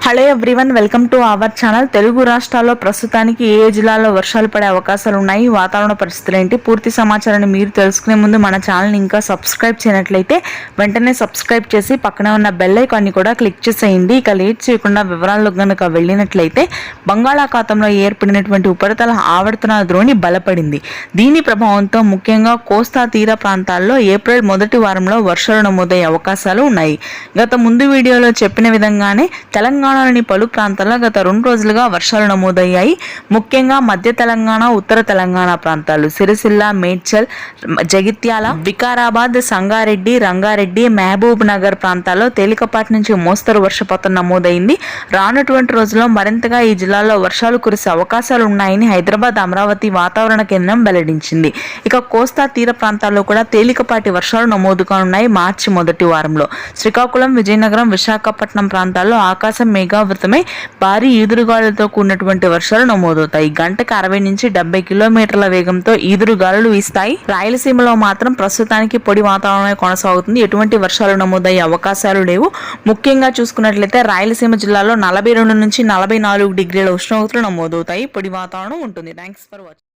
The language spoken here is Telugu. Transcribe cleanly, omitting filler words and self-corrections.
Hello everyone, welcome to our channel. Telugu రాష్ట్రాల్లో ప్రస్తుతానికి ఏ జిల్లాలో వర్షాలు పడే అవకాశాలు ఉన్నాయి, వాతావరణ పరిస్థితులు ఏంటి, పూర్తి సమాచారాన్ని మీరు తెలుసుకునే ముందు మన ఛానల్ని ఇంకా సబ్స్క్రైబ్ చేయనట్లయితే వెంటనే సబ్స్క్రైబ్ చేసి పక్కనే ఉన్న బెల్ ఐకాన్ని కూడా క్లిక్ చేసేయండి. ఇక లేట్ చేయకుండా వివరాల్లో కనుక వెళ్ళినట్లయితే బంగాళాఖాతంలో ఏర్పడినటువంటి ఉపరితల ఆవర్తన ద్రోణి బలపడింది. దీని ప్రభావంతో ముఖ్యంగా కోస్తా తీర ప్రాంతాల్లో ఏప్రిల్ మొదటి వారంలో వర్షాలు నమోదయ్యే అవకాశాలు ఉన్నాయి. గత ముందు వీడియోలో చెప్పిన విధంగానే తెలంగాణలోని పలు ప్రాంతాల్లో గత 2 రోజులుగా వర్షాలు నమోదయ్యాయి. ముఖ్యంగా మధ్య తెలంగాణ, ఉత్తర తెలంగాణ ప్రాంతాలు సిరిసిల్ల, మేడ్చల్, జగిత్యాల, వికారాబాద్, సంగారెడ్డి, రంగారెడ్డి, మహబూబ్ నగర్ ప్రాంతాల్లో తేలికపాటి నుంచి మోస్తరు వర్షపాతం నమోదైంది. రానటువంటి రోజుల్లో మరింతగా ఈ జిల్లాల్లో వర్షాలు కురిసే అవకాశాలు ఉన్నాయని హైదరాబాద్, అమరావతి వాతావరణ కేంద్రం వెల్లడించింది. ఇక కోస్తా తీర ప్రాంతాల్లో కూడా తేలికపాటి వర్షాలు నమోదు కానున్నాయి. మార్చి మొదటి వారంలో శ్రీకాకుళం, విజయనగరం, విశాఖపట్నం ప్రాంతాల్లో ఆకాశం మేఘావృతమై భారీ ఈదురుగాలులతో కూడినటువంటి వర్షాలు నమోదవుతాయి. గంటకు 60 నుంచి 70 కిలోమీటర్ల వేగంతో ఈదురుగాలులు వీస్తాయి. రాయలసీమలో మాత్రం ప్రస్తుతానికి పొడి వాతావరణమే కొనసాగుతుంది. ఎటువంటి వర్షాలు నమోదయ్యే అవకాశాలు లేవు. ముఖ్యంగా చూసుకున్నట్లయితే రాయలసీమ జిల్లాలో 42 నుంచి 44 డిగ్రీల ఉష్ణోగ్రతలు నమోదవుతాయి. పొడి వాతావరణం ఉంటుంది. Thanks for watching.